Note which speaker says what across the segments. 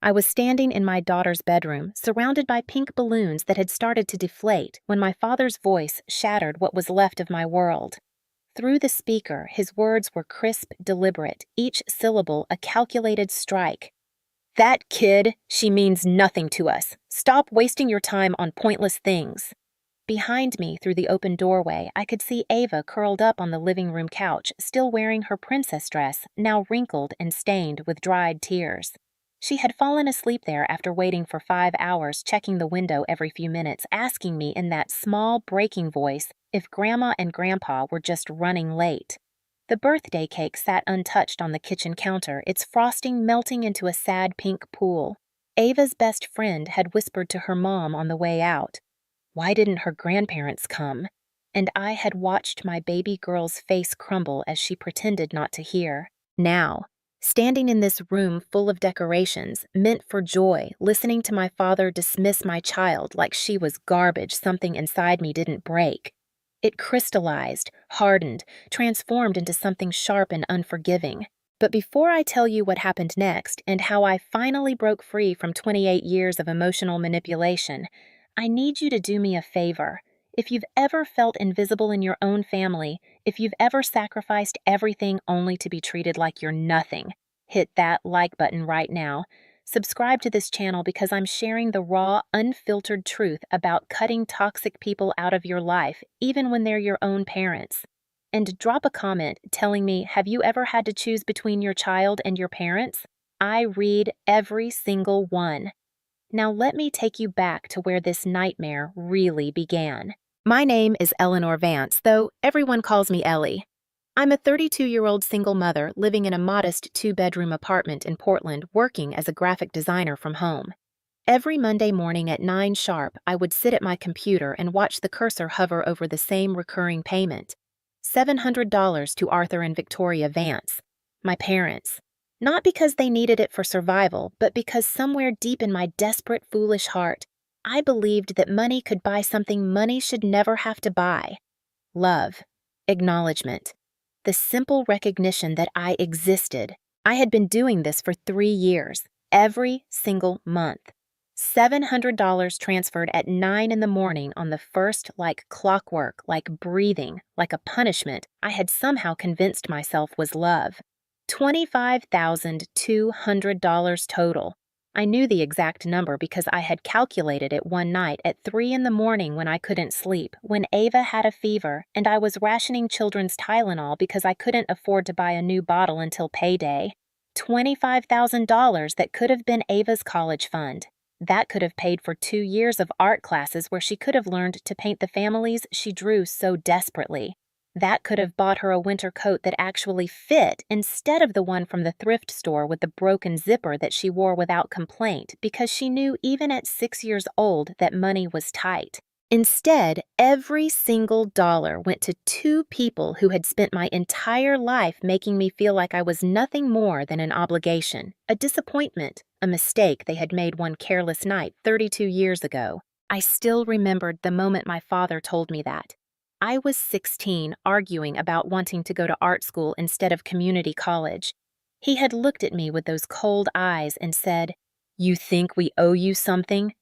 Speaker 1: I was standing in my daughter's bedroom, surrounded by pink balloons that had started to deflate when my father's voice shattered what was left of my world. Through the speaker, his words were crisp, deliberate, each syllable a calculated strike. "That kid, she means nothing to us. Stop wasting your time on pointless things." Behind me, through the open doorway, I could see Ava curled up on the living room couch, still wearing her princess dress, now wrinkled and stained with dried tears. She had fallen asleep there after waiting for 5 hours, checking the window every few minutes, asking me in that small, breaking voice if Grandma and Grandpa were just running late. The birthday cake sat untouched on the kitchen counter, its frosting melting into a sad pink pool. Ava's best friend had whispered to her mom on the way out, "Why didn't her grandparents come?" And I had watched my baby girl's face crumble as she pretended not to hear. Now, standing in this room full of decorations, meant for joy, listening to my father dismiss my child like she was garbage something inside me didn't break. It crystallized, hardened, transformed into something sharp and unforgiving. But before I tell you what happened next and how I finally broke free from 28 years of emotional manipulation, I need you to do me a favor. If you've ever felt invisible in your own family, if you've ever sacrificed everything only to be treated like you're nothing, hit that like button right now. Subscribe to this channel because I'm sharing the raw, unfiltered truth about cutting toxic people out of your life, even when they're your own parents. And drop a comment telling me, have you ever had to choose between your child and your parents? I read every single one. Now let me take you back to where this nightmare really began. My name is Eleanor Vance, though everyone calls me Ellie. I'm a 32-year-old single mother living in a modest 2-bedroom apartment in Portland, working as a graphic designer from home. Every Monday morning at 9 sharp, I would sit at my computer and watch the cursor hover over the same recurring payment. $700 to Arthur and Victoria Vance, my parents. Not because they needed it for survival, but because somewhere deep in my desperate, foolish heart, I believed that money could buy something money should never have to buy. Love. Acknowledgement. The simple recognition that I existed. I had been doing this for 3 years, every single month. $700 transferred at 9 in the morning on the first, like clockwork, like breathing, like a punishment I had somehow convinced myself was love. $25,200 total. I knew the exact number because I had calculated it one night at 3 in the morning when I couldn't sleep, when Ava had a fever, and I was rationing children's Tylenol because I couldn't afford to buy a new bottle until payday. $25,000 that could have been Ava's college fund. That could have paid for 2 years of art classes where she could have learned to paint the families she drew so desperately. That could have bought her a winter coat that actually fit instead of the one from the thrift store with the broken zipper that she wore without complaint because she knew even at 6 years old that money was tight. Instead, every single dollar went to 2 people who had spent my entire life making me feel like I was nothing more than an obligation, a disappointment, a mistake they had made one careless night 32 years ago. I still remembered the moment my father told me that. I was 16, arguing about wanting to go to art school instead of community college. He had looked at me with those cold eyes and said, "You think we owe you something?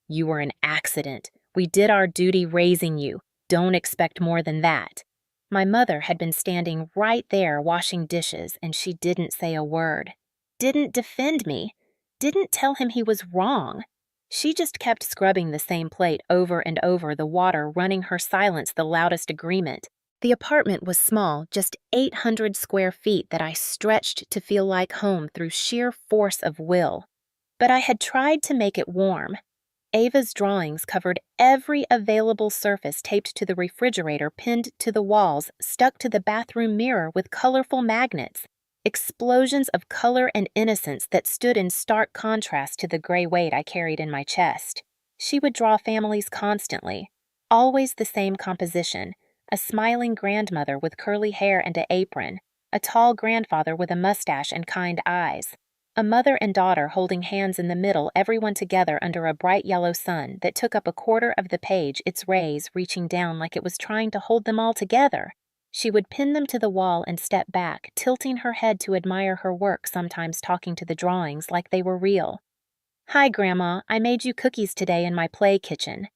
Speaker 1: You were an accident. We did our duty raising you. Don't expect more than that." My mother had been standing right there washing dishes, and she didn't say a word. Didn't defend me. Didn't tell him he was wrong. She just kept scrubbing the same plate over and over, the water running her silence the loudest agreement. The apartment was small, just 800 square feet that I stretched to feel like home through sheer force of will. But I had tried to make it warm. Ava's drawings covered every available surface taped to the refrigerator, pinned to the walls, stuck to the bathroom mirror with colorful magnets. Explosions of color and innocence that stood in stark contrast to the gray weight I carried in my chest. She would draw families constantly, always the same composition, a smiling grandmother with curly hair and an apron, a tall grandfather with a mustache and kind eyes, a mother and daughter holding hands in the middle, everyone together under a bright yellow sun that took up a quarter of the page, its rays reaching down like it was trying to hold them all together. She would pin them to the wall and step back, tilting her head to admire her work, sometimes talking to the drawings like they were real. "Hi, Grandma, I made you cookies today in my play kitchen."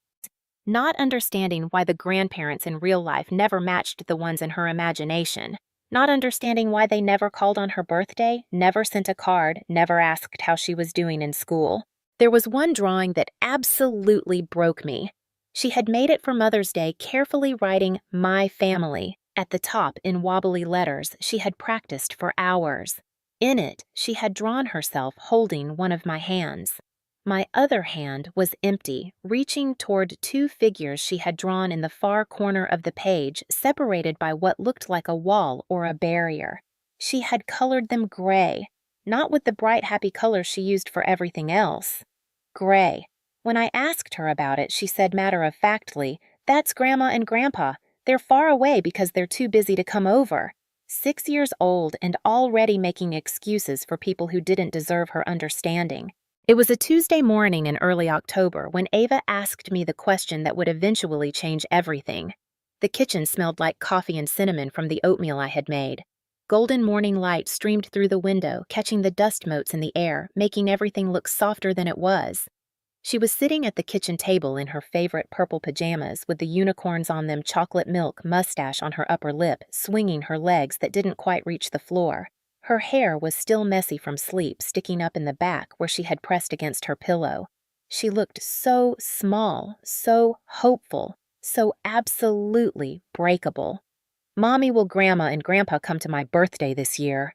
Speaker 1: Not understanding why the grandparents in real life never matched the ones in her imagination. Not understanding why they never called on her birthday, never sent a card, never asked how she was doing in school. There was one drawing that absolutely broke me. She had made it for Mother's Day, carefully writing "My Family" at the top in wobbly letters she had practiced for hours. In it, she had drawn herself holding one of my hands. My other hand was empty, reaching toward two figures she had drawn in the far corner of the page, separated by what looked like a wall or a barrier. She had colored them gray, not with the bright, happy colors she used for everything else. Gray. When I asked her about it, she said matter-of-factly, "That's Grandma and Grandpa. They're far away because they're too busy to come over." 6 years old and already making excuses for people who didn't deserve her understanding. It was a Tuesday morning in early October when Ava asked me the question that would eventually change everything. The kitchen smelled like coffee and cinnamon from the oatmeal I had made. Golden morning light streamed through the window, catching the dust motes in the air, making everything look softer than it was. She was sitting at the kitchen table in her favorite purple pajamas with the unicorns on them chocolate milk mustache on her upper lip, swinging her legs that didn't quite reach the floor. Her hair was still messy from sleep, sticking up in the back where she had pressed against her pillow. She looked so small, so hopeful, so absolutely breakable. "Mommy, will Grandma and Grandpa come to my birthday this year?"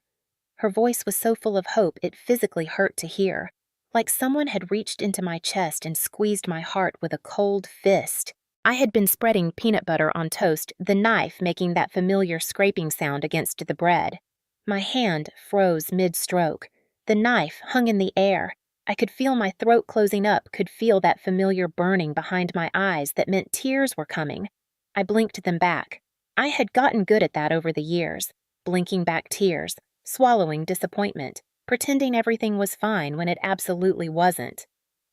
Speaker 1: Her voice was so full of hope it physically hurt to hear, like someone had reached into my chest and squeezed my heart with a cold fist. I had been spreading peanut butter on toast, the knife making that familiar scraping sound against the bread. My hand froze mid-stroke. The knife hung in the air. I could feel my throat closing up, could feel that familiar burning behind my eyes that meant tears were coming. I blinked them back. I had gotten good at that over the years, blinking back tears, swallowing disappointment, pretending everything was fine when it absolutely wasn't.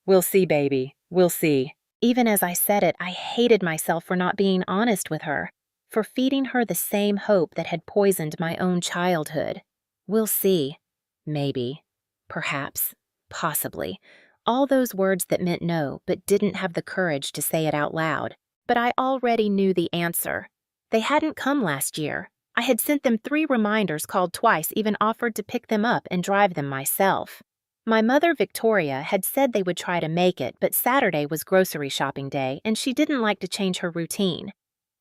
Speaker 1: "We'll see, baby. We'll see." Even as I said it, I hated myself for not being honest with her, for feeding her the same hope that had poisoned my own childhood. "We'll see. Maybe. Perhaps. Possibly." All those words that meant no, but didn't have the courage to say it out loud. But I already knew the answer. They hadn't come last year. I had sent them 3 reminders, called twice, even offered to pick them up and drive them myself. My mother, Victoria, had said they would try to make it, but Saturday was grocery shopping day, and she didn't like to change her routine.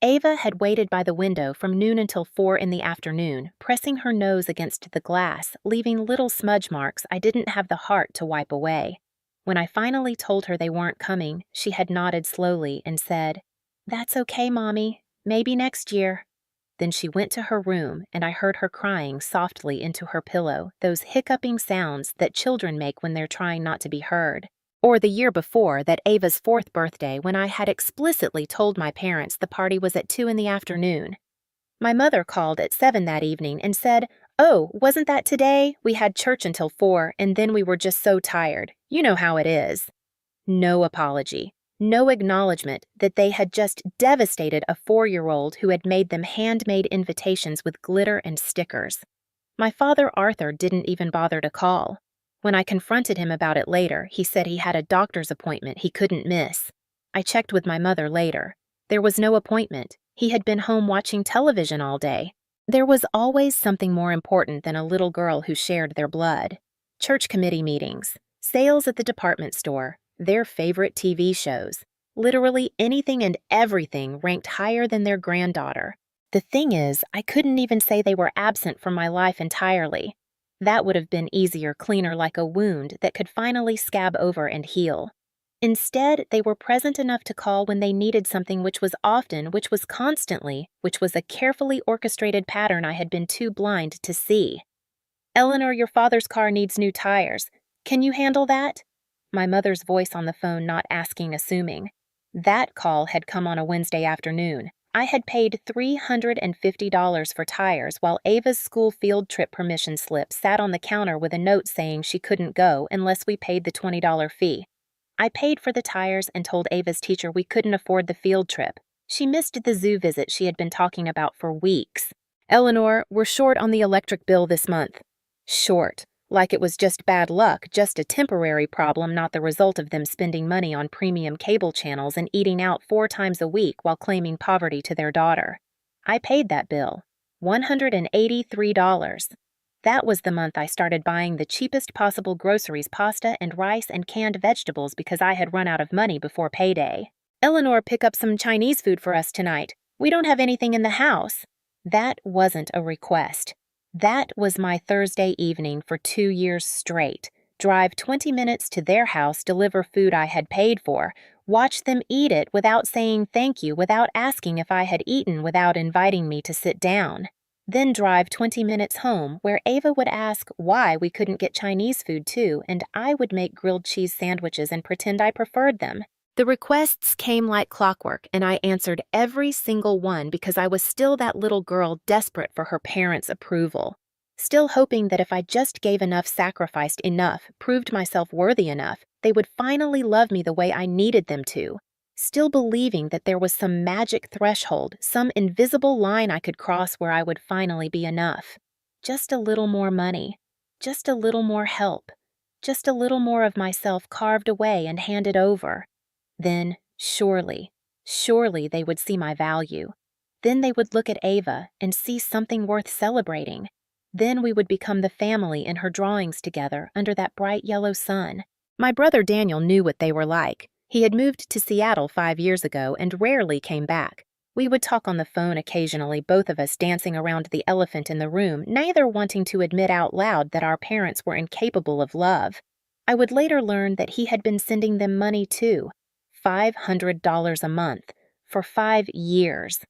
Speaker 1: Ava had waited by the window from noon until 4 in the afternoon, pressing her nose against the glass, leaving little smudge marks I didn't have the heart to wipe away. When I finally told her they weren't coming, she had nodded slowly and said, "That's okay, Mommy. Maybe next year." Then she went to her room, and I heard her crying softly into her pillow, those hiccuping sounds that children make when they're trying not to be heard. Or the year before, that Ava's 4th birthday, when I had explicitly told my parents the party was at 2 in the afternoon. My mother called at 7 that evening and said, "Oh, wasn't that today? We had church until 4, and then we were just so tired. You know how it is." No apology. No acknowledgement that they had just devastated a 4-year-old who had made them handmade invitations with glitter and stickers. My father, Arthur, didn't even bother to call. When I confronted him about it later, he said he had a doctor's appointment he couldn't miss. I checked with my mother later. There was no appointment. He had been home watching television all day. There was always something more important than a little girl who shared their blood. Church committee meetings, sales at the department store, their favorite TV shows. Literally anything and everything ranked higher than their granddaughter. The thing is, I couldn't even say they were absent from my life entirely. That would have been easier, cleaner, like a wound that could finally scab over and heal. Instead, they were present enough to call when they needed something, which was often, which was constantly, which was a carefully orchestrated pattern I had been too blind to see. "Eleanor, your father's car needs new tires. Can you handle that?" My mother's voice on the phone, not asking, assuming. That call had come on a Wednesday afternoon. I had paid $350 for tires while Ava's school field trip permission slip sat on the counter with a note saying she couldn't go unless we paid the $20 fee. I paid for the tires and told Ava's teacher we couldn't afford the field trip. She missed the zoo visit she had been talking about for weeks. "Eleanor, we're short on the electric bill this month." Short. Like it was just bad luck, just a temporary problem, not the result of them spending money on premium cable channels and eating out 4 times a week while claiming poverty to their daughter. I paid that bill. $183. That was the month I started buying the cheapest possible groceries, pasta and rice and canned vegetables because I had run out of money before payday. Eleanor, pick up some Chinese food for us tonight. We don't have anything in the house. That wasn't a request. That was my Thursday evening for 2 years straight. Drive 20 minutes to their house, deliver food I had paid for, watch them eat it without saying thank you, without asking if I had eaten, without inviting me to sit down. Then drive 20 minutes home, where Ava would ask why we couldn't get Chinese food too, and I would make grilled cheese sandwiches and pretend I preferred them. The requests came like clockwork, and I answered every single one because I was still that little girl desperate for her parents' approval. Still hoping that if I just gave enough, sacrificed enough, proved myself worthy enough, they would finally love me the way I needed them to. Still believing that there was some magic threshold, some invisible line I could cross where I would finally be enough. Just a little more money. Just a little more help. Just a little more of myself carved away and handed over. Then, surely they would see my value. Then they would look at Ava and see something worth celebrating. Then we would become the family in her drawings together under that bright yellow sun. My brother Daniel knew what they were like. He had moved to Seattle 5 years ago and rarely came back. We would talk on the phone occasionally, both of us dancing around the elephant in the room, neither wanting to admit out loud that our parents were incapable of love. I would later learn that he had been sending them money too. $500 a month, for 5 years.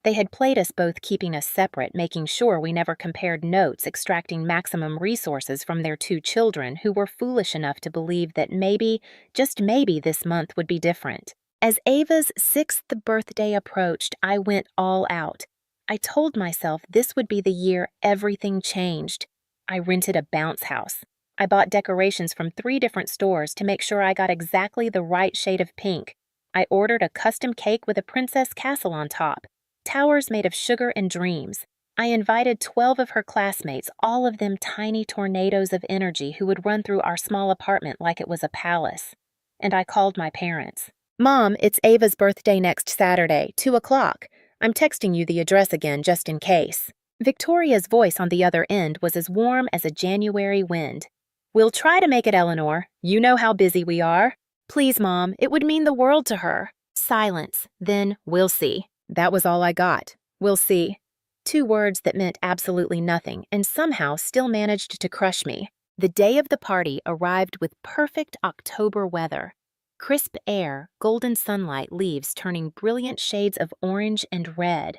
Speaker 1: They had played us both, keeping us separate, making sure we never compared notes, extracting maximum resources from their 2 children who were foolish enough to believe that maybe, just maybe, this month would be different. As Ava's 6th birthday approached, I went all out. I told myself this would be the year everything changed. I rented a bounce house. I bought decorations from 3 different stores to make sure I got exactly the right shade of pink. I ordered a custom cake with a princess castle on top. Towers made of sugar and dreams. I invited 12 of her classmates, all of them tiny tornadoes of energy who would run through our small apartment like it was a palace. And I called my parents. Mom, it's Ava's birthday next Saturday, 2 o'clock. I'm texting you the address again just in case. Victoria's voice on the other end was as warm as a January wind. We'll try to make it, Eleanor. You know how busy we are. Please, Mom, it would mean the world to her. Silence. Then, we'll see. That was all I got. We'll see. 2 words that meant absolutely nothing and somehow still managed to crush me. The day of the party arrived with perfect October weather. Crisp air, golden sunlight, leaves turning brilliant shades of orange and red.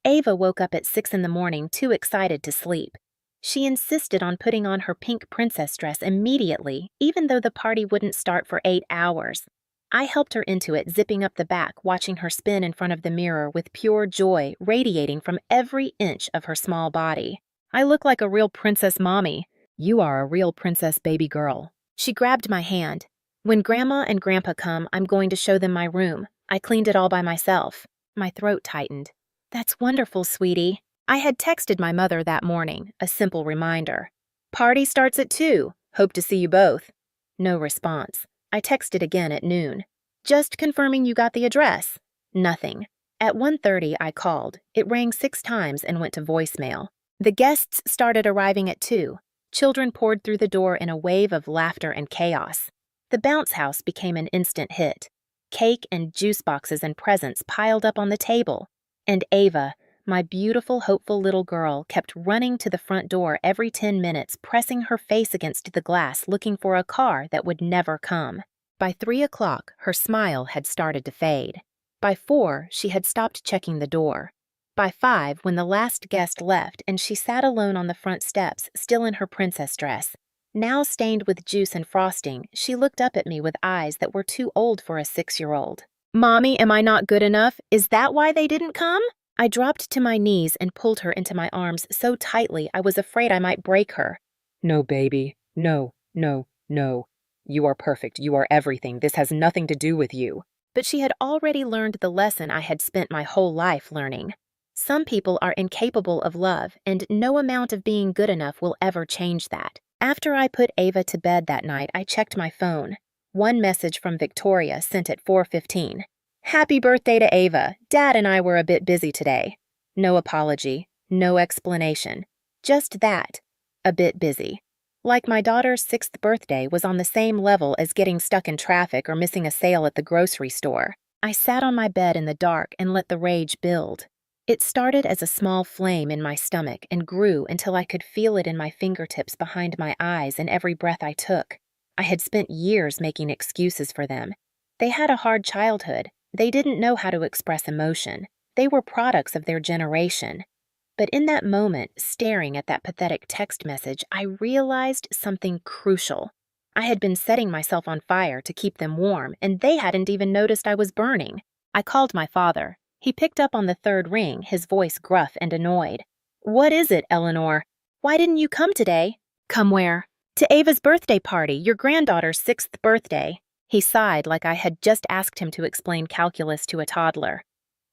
Speaker 1: Ava woke up at 6 in the morning, too excited to sleep. She insisted on putting on her pink princess dress immediately, even though the party wouldn't start for 8 hours. I helped her into it, zipping up the back, watching her spin in front of the mirror with pure joy radiating from every inch of her small body. I look like a real princess, Mommy. You are a real princess baby girl. She grabbed my hand. When Grandma and Grandpa come, I'm going to show them my room. I cleaned it all by myself. My throat tightened. That's wonderful, sweetie. I had texted my mother that morning, a simple reminder. Party starts at 2. Hope to see you both. No response. I texted again at noon. Just confirming you got the address. Nothing. At 1:30, I called. It rang 6 times and went to voicemail. The guests started arriving at 2. Children poured through the door in a wave of laughter and chaos. The bounce house became an instant hit. Cake and juice boxes and presents piled up on the table. And Ava, my beautiful, hopeful little girl, kept running to the front door every 10 minutes, pressing her face against the glass, looking for a car that would never come. By 3 o'clock, her smile had started to fade. By 4, she had stopped checking the door. By 5, when the last guest left and she sat alone on the front steps, still in her princess dress, now stained with juice and frosting, she looked up at me with eyes that were too old for a 6-year-old. Mommy, am I not good enough? Is that why they didn't come? I dropped to my knees and pulled her into my arms so tightly I was afraid I might break her.
Speaker 2: No, baby. No, no, no. You are perfect. You are everything. This has nothing to do with you.
Speaker 1: But she had already learned the lesson I had spent my whole life learning. Some people are incapable of love, and no amount of being good enough will ever change that. After I put Ava to bed that night, I checked my phone. One message from Victoria sent at 4:15. Happy birthday to Ava. Dad and I were a bit busy today. No apology, no explanation. Just that. A bit busy. Like my daughter's 6th birthday was on the same level as getting stuck in traffic or missing a sale at the grocery store. I sat on my bed in the dark and let the rage build. It started as a small flame in my stomach and grew until I could feel it in my fingertips behind my eyes and every breath I took. I had spent years making excuses for them. They had a hard childhood. They didn't know how to express emotion. They were products of their generation. But in that moment, staring at that pathetic text message, I realized something crucial. I had been setting myself on fire to keep them warm, and they hadn't even noticed I was burning. I called my father. He picked up on the third ring, his voice gruff and annoyed. What is it, Eleanor? Why didn't you come today? Come where? To Ava's birthday party, your granddaughter's 6th birthday. He sighed like I had just asked him to explain calculus to a toddler.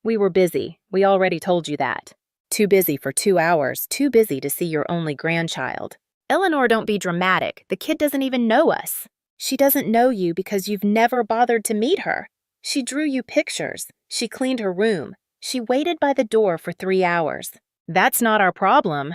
Speaker 1: We were busy. We already told you that. Too busy for 2 hours, too busy to see your only grandchild. Eleanor, don't be dramatic. The kid doesn't even know us. She doesn't know you because you've never bothered to meet her. She drew you pictures. She cleaned her room. She waited by the door for 3 hours. That's not our problem.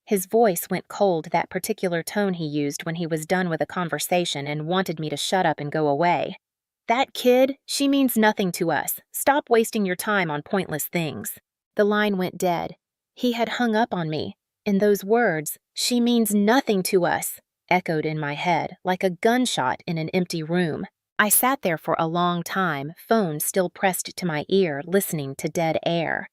Speaker 1: His voice went cold, that particular tone he used when he was done with a conversation and wanted me to shut up and go away. That kid, she means nothing to us. Stop wasting your time on pointless things. The line went dead. He had hung up on me. And those words, she means nothing to us, echoed in my head like a gunshot in an empty room. I sat there for a long time, phone still pressed to my ear, listening to dead air.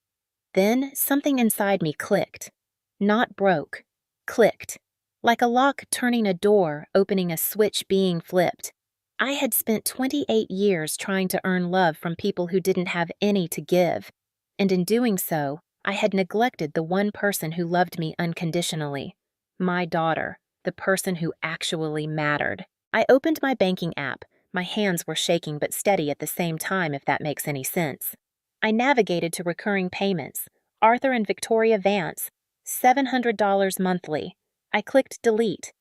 Speaker 1: Then something inside me clicked. Not broke. Clicked. Like a lock turning a door, opening a switch being flipped. I had spent 28 years trying to earn love from people who didn't have any to give. And in doing so, I had neglected the one person who loved me unconditionally. My daughter, the person who actually mattered. I opened my banking app. My hands were shaking but steady at the same time, if that makes any sense. I navigated to recurring payments. Arthur and Victoria Vance, $700 monthly. I clicked delete.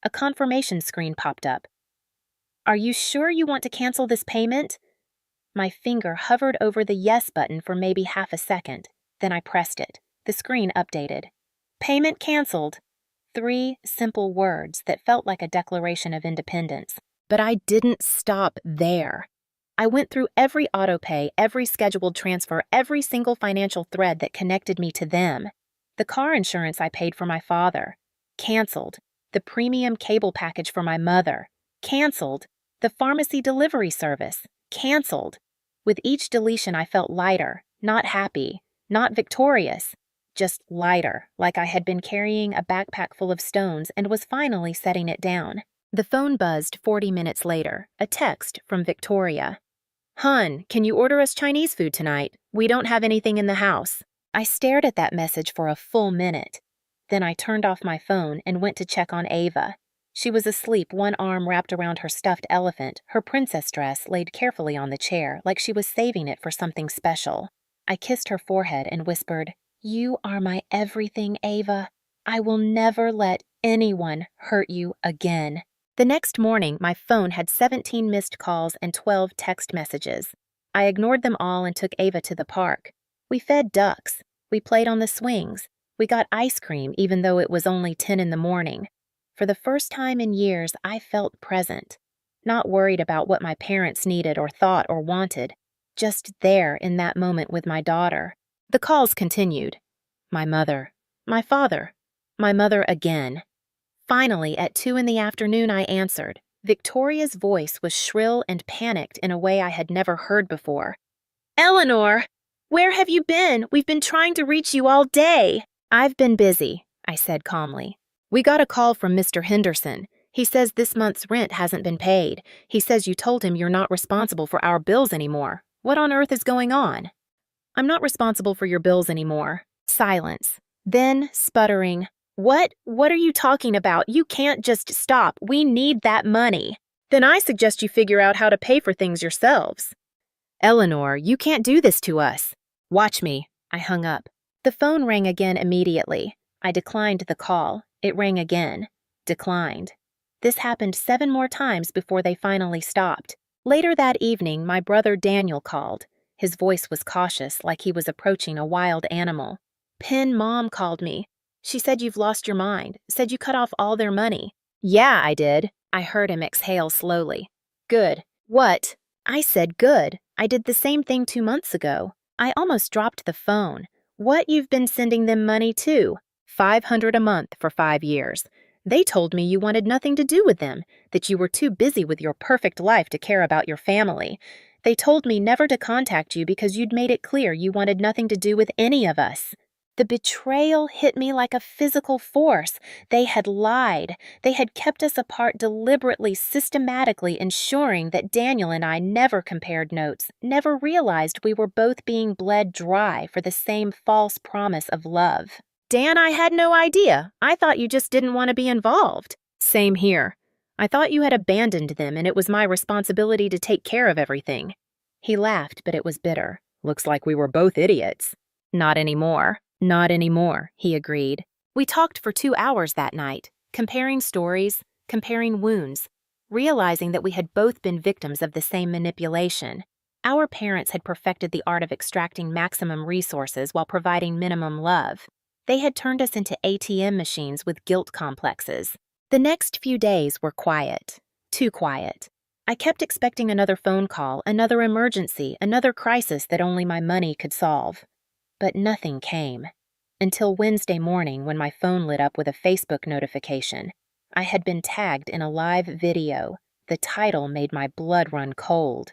Speaker 1: A confirmation screen popped up. Are you sure you want to cancel this payment? My finger hovered over the yes button for maybe half a second. Then I pressed it. The screen updated. Payment canceled. 3 simple words that felt like a declaration of independence. But I didn't stop there. I went through every autopay, every scheduled transfer, every single financial thread that connected me to them. The car insurance I paid for my father. Canceled. The premium cable package for my mother. Canceled. The pharmacy delivery service. Canceled. With each deletion, I felt lighter, not happy, not victorious, just lighter, like I had been carrying a backpack full of stones and was finally setting it down. The phone buzzed 40 minutes later, a text from Victoria. Hun, can you order us Chinese food tonight? We don't have anything in the house. I stared at that message for a full minute. Then I turned off my phone and went to check on Ava. She was asleep, one arm wrapped around her stuffed elephant, her princess dress laid carefully on the chair like she was saving it for something special. I kissed her forehead and whispered, You are my everything, Ava. I will never let anyone hurt you again. The next morning, my phone had 17 missed calls and 12 text messages. I ignored them all and took Ava to the park. We fed ducks. We played on the swings. We got ice cream even though it was only 10 in the morning. For the first time in years, I felt present. Not worried about what my parents needed or thought or wanted. Just there in that moment with my daughter. The calls continued. My mother. My father. My mother again. Finally, at 2 in the afternoon, I answered. Victoria's voice was shrill and panicked in a way I had never heard before. Eleanor! Where have you been? We've been trying to reach you all day. I've been busy, I said calmly. We got a call from Mr. Henderson. He says this month's rent hasn't been paid. He says you told him you're not responsible for our bills anymore. What on earth is going on? I'm not responsible for your bills anymore. Silence. Then, sputtering, What are you talking about? You can't just stop. We need that money. Then I suggest you figure out how to pay for things yourselves. Eleanor, you can't do this to us. Watch me. I hung up. The phone rang again immediately. I declined the call. It rang again. declined. This happened 7 more times before they finally stopped. Later that evening, my brother Daniel called. His voice was cautious, like he was approaching a wild animal. "Pin, Mom called me. She said you've lost your mind, said you cut off all their money." "Yeah, I did." I heard him exhale slowly. "Good. What?" I said good. I did the same thing 2 months ago. I almost dropped the phone. "What you've been sending them money to?" "500 a month for 5 years. They told me you wanted nothing to do with them, that you were too busy with your perfect life to care about your family. They told me never to contact you because you'd made it clear you wanted nothing to do with any of us." The betrayal hit me like a physical force. They had lied. They had kept us apart deliberately, systematically ensuring that Daniel and I never compared notes, never realized we were both being bled dry for the same false promise of love. "Dan, I had no idea. I thought you just didn't want to be involved." "Same here. I thought you had abandoned them and it was my responsibility to take care of everything." He laughed, but it was bitter.
Speaker 2: Looks like we were both idiots.
Speaker 1: "Not anymore." "Not anymore," he agreed. We talked for 2 hours that night, comparing stories, comparing wounds, realizing that we had both been victims of the same manipulation. Our parents had perfected the art of extracting maximum resources while providing minimum love. They had turned us into ATM machines with guilt complexes. The next few days were quiet, too quiet. I kept expecting another phone call, another emergency, another crisis that only my money could solve. But nothing came. Until Wednesday morning when my phone lit up with a Facebook notification. I had been tagged in a live video. The title made my blood run cold.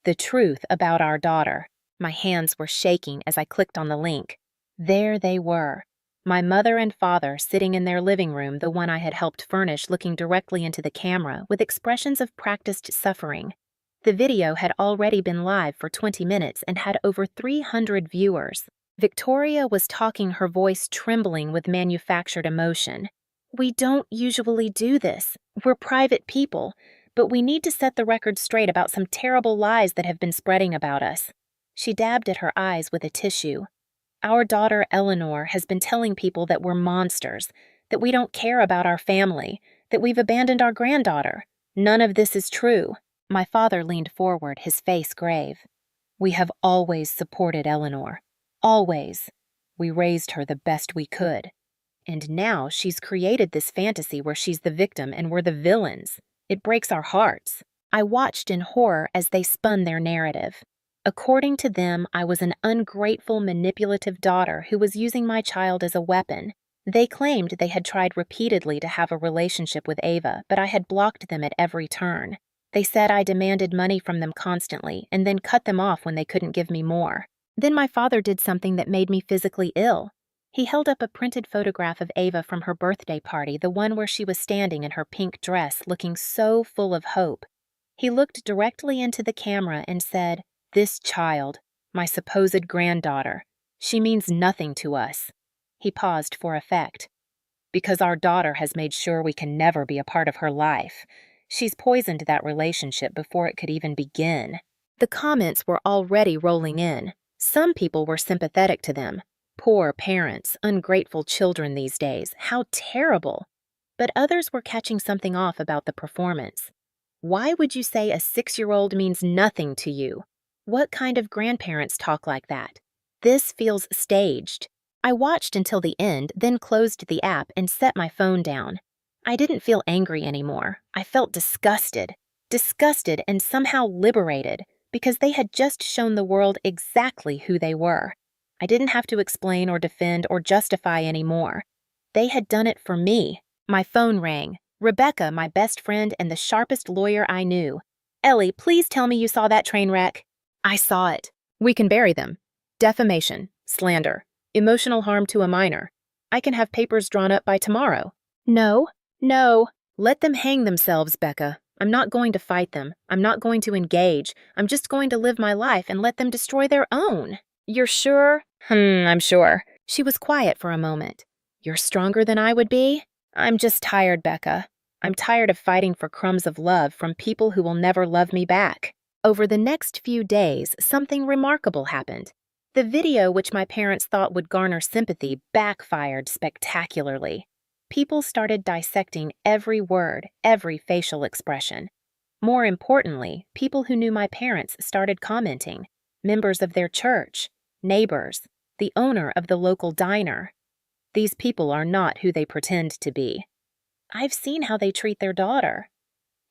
Speaker 1: "The truth about our daughter." My hands were shaking as I clicked on the link. There they were. My mother and father sitting in their living room, the one I had helped furnish, looking directly into the camera with expressions of practiced suffering. The video had already been live for 20 minutes and had over 300 viewers. Victoria was talking, her voice trembling with manufactured emotion. "We don't usually do this. We're private people, but we need to set the record straight about some terrible lies that have been spreading about us." She dabbed at her eyes with a tissue. "Our daughter Eleanor has been telling people that we're monsters, that we don't care about our family, that we've abandoned our granddaughter. None of this is true." My father leaned forward, his face grave. "We have always supported Eleanor. Always. We raised her the best we could. And now she's created this fantasy where she's the victim and we're the villains. It breaks our hearts." I watched in horror as they spun their narrative. According to them, I was an ungrateful, manipulative daughter who was using my child as a weapon. They claimed they had tried repeatedly to have a relationship with Ava, but I had blocked them at every turn. They said I demanded money from them constantly and then cut them off when they couldn't give me more. Then my father did something that made me physically ill. He held up a printed photograph of Ava from her birthday party, the one where she was standing in her pink dress, looking so full of hope. He looked directly into the camera and said, "This child, my supposed granddaughter, she means nothing to us." He paused for effect. "Because our daughter has made sure we can never be a part of her life. She's poisoned that relationship before it could even begin." The comments were already rolling in. Some people were sympathetic to them. Poor parents, ungrateful children these days, how terrible. But others were catching something off about the performance. Why would you say a 6-year-old means nothing to you? What kind of grandparents talk like that? This feels staged. I watched until the end, then closed the app and set my phone down. I didn't feel angry anymore. I felt disgusted. Disgusted and somehow liberated, because they had just shown the world exactly who they were. I didn't have to explain or defend or justify anymore. They had done it for me. My phone rang. Rebecca, my best friend and the sharpest lawyer I knew. "Ellie, please tell me you saw that train wreck." "I saw it." "We can bury them. Defamation, slander, emotional harm to a minor. I can have papers drawn up by tomorrow." "No, no." "Let them hang themselves, Becca. I'm not going to fight them. I'm not going to engage. I'm just going to live my life and let them destroy their own." "You're sure?" I'm sure." She was quiet for a moment. "You're stronger than I would be?" "I'm just tired, Becca. I'm tired of fighting for crumbs of love from people who will never love me back." Over the next few days, something remarkable happened. The video, which my parents thought would garner sympathy, backfired spectacularly. People started dissecting every word, every facial expression. More importantly, people who knew my parents started commenting. Members of their church, neighbors, the owner of the local diner. These people are not who they pretend to be. I've seen how they treat their daughter.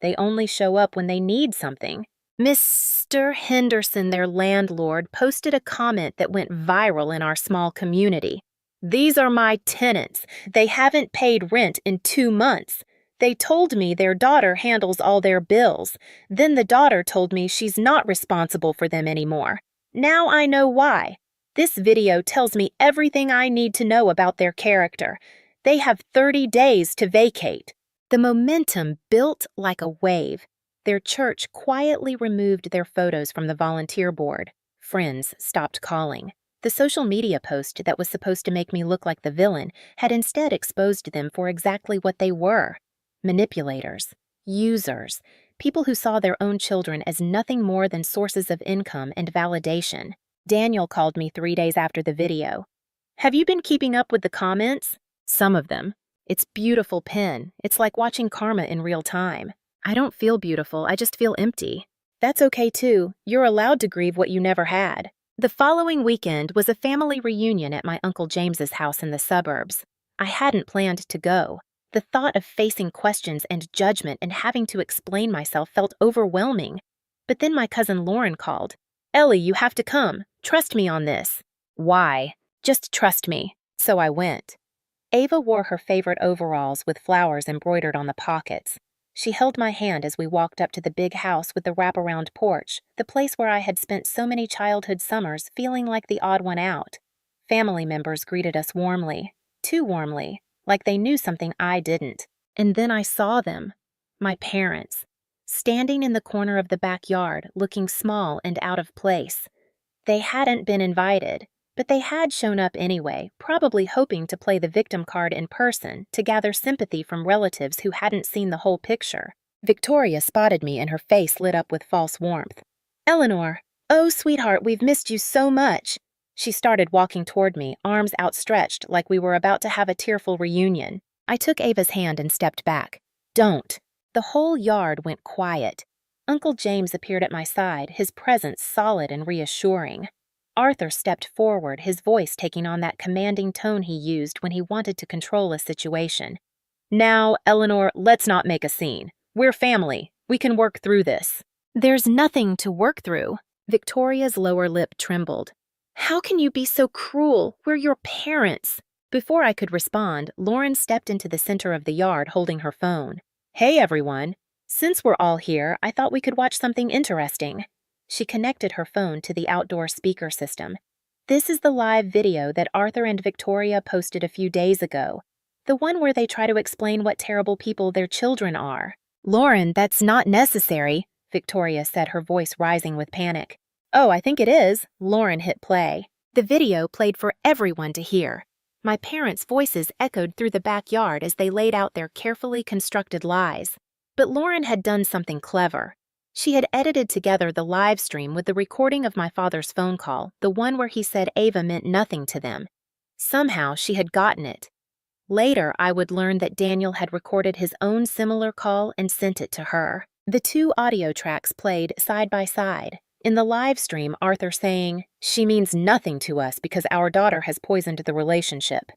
Speaker 1: They only show up when they need something. Mr. Henderson, their landlord, posted a comment that went viral in our small community. "These are my tenants. They haven't paid rent in 2 months. They told me their daughter handles all their bills. Then the daughter told me she's not responsible for them anymore. Now I know why. This video tells me everything I need to know about their character. They have 30 days to vacate." The momentum built like a wave. Their church quietly removed their photos from the volunteer board. Friends stopped calling. The social media post that was supposed to make me look like the villain had instead exposed them for exactly what they were: manipulators, users, people who saw their own children as nothing more than sources of income and validation. Daniel called me 3 days after the video. "Have you been keeping up with the comments?" "Some of them. It's beautiful pen. It's like watching karma in real time." "I don't feel beautiful, I just feel empty." "That's okay too. You're allowed to grieve what you never had." The following weekend was a family reunion at my Uncle James's house in the suburbs. I hadn't planned to go. The thought of facing questions and judgment and having to explain myself felt overwhelming. But then my cousin Lauren called. "Ellie, you have to come. Trust me on this." "Why?" "Just trust me." So I went. Ava wore her favorite overalls with flowers embroidered on the pockets. She held my hand as we walked up to the big house with the wraparound porch, the place where I had spent so many childhood summers feeling like the odd one out. Family members greeted us warmly, too warmly, like they knew something I didn't. And then I saw them, my parents, standing in the corner of the backyard, looking small and out of place. They hadn't been invited, but they had shown up anyway, probably hoping to play the victim card in person to gather sympathy from relatives who hadn't seen the whole picture. Victoria spotted me and her face lit up with false warmth. "Eleanor, oh sweetheart, we've missed you so much." She started walking toward me, arms outstretched like we were about to have a tearful reunion. I took Ava's hand and stepped back. "Don't." The whole yard went quiet. Uncle James appeared at my side, his presence solid and reassuring. Arthur stepped forward, his voice taking on that commanding tone he used when he wanted to control a situation. "Now, Eleanor, let's not make a scene. We're family. We can work through this." "There's nothing to work through." Victoria's lower lip trembled. "How can you be so cruel? We're your parents." Before I could respond, Lauren stepped into the center of the yard holding her phone. "Hey, everyone. Since we're all here, I thought we could watch something interesting." She connected her phone to the outdoor speaker system. "This is the live video that Arthur and Victoria posted a few days ago. The one where they try to explain what terrible people their children are." "Lauren, that's not necessary," Victoria said, her voice rising with panic. "Oh, I think it is." Lauren hit play. The video played for everyone to hear. My parents' voices echoed through the backyard as they laid out their carefully constructed lies. But Lauren had done something clever. She had edited together the live stream with the recording of my father's phone call, the one where he said Ava meant nothing to them. Somehow she had gotten it. Later, I would learn that Daniel had recorded his own similar call and sent it to her. The two audio tracks played side by side. In the live stream, Arthur saying, "She means nothing to us because our daughter has poisoned the relationship."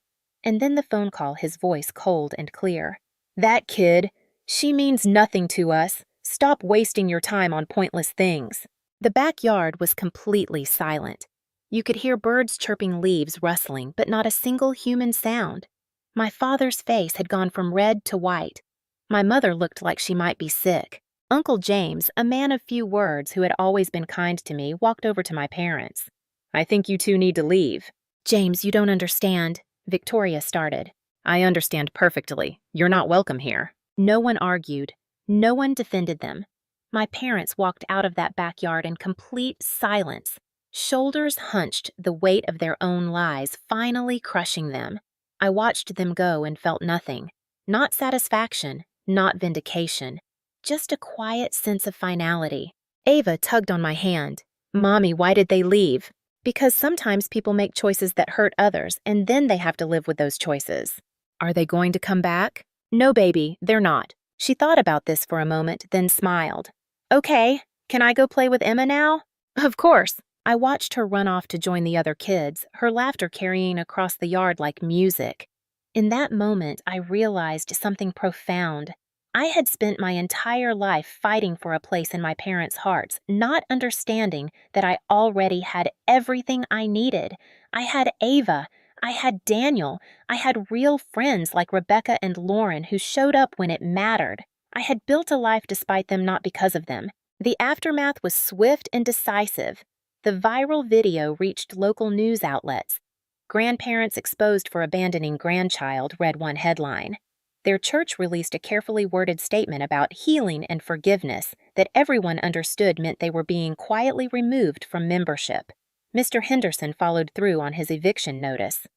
Speaker 1: And then the phone call, his voice cold and clear. "That kid, she means nothing to us. Stop wasting your time on pointless things." The backyard was completely silent. You could hear birds chirping, leaves rustling, but not a single human sound. My father's face had gone from red to white. My mother looked like she might be sick. Uncle James, a man of few words who had always been kind to me, walked over to my parents. "I think you two need to leave." "James, you don't understand," Victoria started. "I understand perfectly. You're not welcome here." No one argued. No one defended them. My parents walked out of that backyard in complete silence, shoulders hunched, the weight of their own lies finally crushing them. I watched them go and felt nothing. Not satisfaction, not vindication. Just a quiet sense of finality. Ava tugged on my hand. "Mommy, why did they leave?" "Because sometimes people make choices that hurt others, and then they have to live with those choices." Are they going to come back? No, baby, they're not. She thought about this for a moment, then smiled. Okay, can I go play with Emma now? Of course. I watched her run off to join the other kids, her laughter carrying across the yard like music. In that moment, I realized something profound. I had spent my entire life fighting for a place in my parents' hearts, not understanding that I already had everything I needed. I had Ava. I had Daniel. I had real friends like Rebecca and Lauren who showed up when it mattered. I had built a life despite them, not because of them. The aftermath was swift and decisive. The viral video reached local news outlets. Grandparents exposed for abandoning grandchild, read one headline. Their church released a carefully worded statement about healing and forgiveness that everyone understood meant they were being quietly removed from membership. Mr. Henderson followed through on his eviction notice.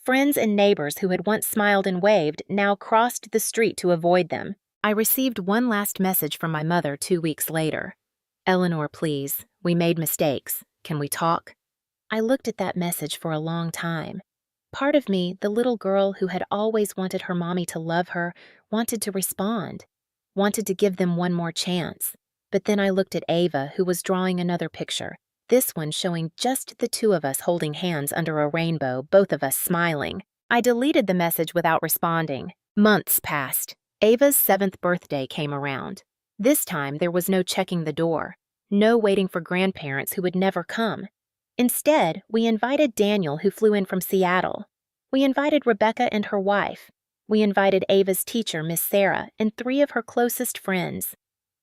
Speaker 1: Friends and neighbors who had once smiled and waved now crossed the street to avoid them. I received one last message from my mother 2 weeks later. Eleanor, please, we made mistakes. Can we talk? I looked at that message for a long time. Part of me, the little girl who had always wanted her mommy to love her, wanted to respond, wanted to give them one more chance. But then I looked at Ava, who was drawing another picture, this one showing just the two of us holding hands under a rainbow, both of us smiling. I deleted the message without responding. Months passed. Ava's 7th birthday came around. This time there was no checking the door, no waiting for grandparents who would never come. Instead, we invited Daniel, who flew in from Seattle. We invited Rebecca and her wife. We invited Ava's teacher, Miss Sarah, and 3 of her closest friends.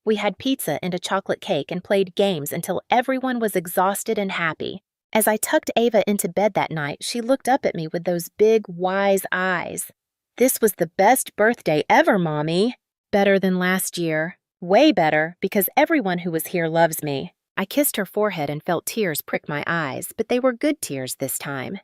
Speaker 1: We had pizza and a chocolate cake and played games until everyone was exhausted and happy. As I tucked Ava into bed that night, she looked up at me with those big, wise eyes. This was the best birthday ever, Mommy. Better than last year. Way better, because everyone who was here loves me. I kissed her forehead and felt tears prick my eyes, but they were good tears this time.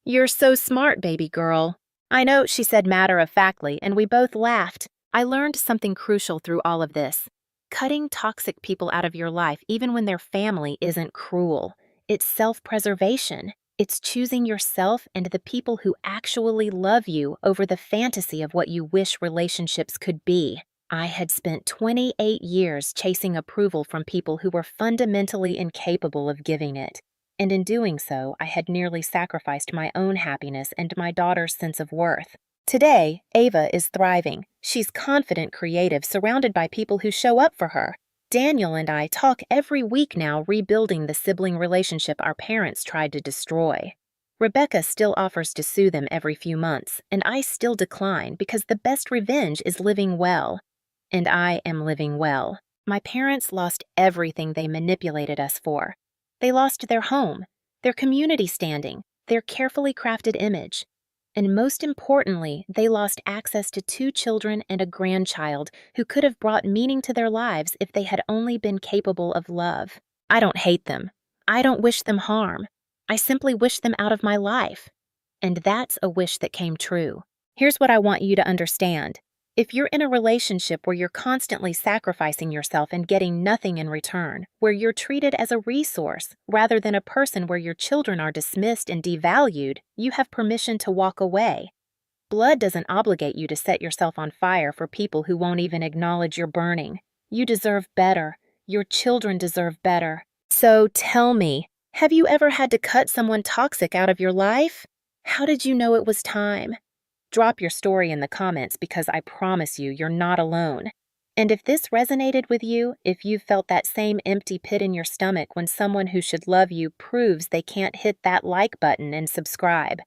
Speaker 1: You're so smart, baby girl. I know, she said matter-of-factly, and we both laughed. I learned something crucial through all of this. Cutting toxic people out of your life, even when they're family, isn't cruel. It's self-preservation. It's choosing yourself and the people who actually love you over the fantasy of what you wish relationships could be. I had spent 28 years chasing approval from people who were fundamentally incapable of giving it. And in doing so, I had nearly sacrificed my own happiness and my daughter's sense of worth. Today, Ava is thriving. She's confident, creative, surrounded by people who show up for her. Daniel and I talk every week now, rebuilding the sibling relationship our parents tried to destroy. Rebecca still offers to sue them every few months, and I still decline because the best revenge is living well. And I am living well. My parents lost everything they manipulated us for. They lost their home, their community standing, their carefully crafted image. And most importantly, they lost access to 2 children and a grandchild who could have brought meaning to their lives if they had only been capable of love. I don't hate them. I don't wish them harm. I simply wish them out of my life. And that's a wish that came true. Here's what I want you to understand. If you're in a relationship where you're constantly sacrificing yourself and getting nothing in return, where you're treated as a resource rather than a person, where your children are dismissed and devalued, you have permission to walk away. Blood doesn't obligate you to set yourself on fire for people who won't even acknowledge you're burning. You deserve better. Your children deserve better. So tell me, have you ever had to cut someone toxic out of your life? How did you know it was time? Drop your story in the comments, because I promise you, you're not alone. And if this resonated with you, if you felt that same empty pit in your stomach when someone who should love you proves they can't hit that like button and subscribe.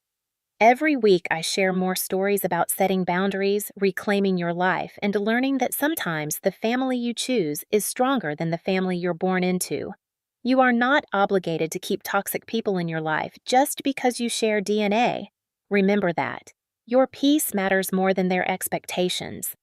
Speaker 1: Every week I share more stories about setting boundaries, reclaiming your life, and learning that sometimes the family you choose is stronger than the family you're born into. You are not obligated to keep toxic people in your life just because you share DNA. Remember that. Your peace matters more than their expectations.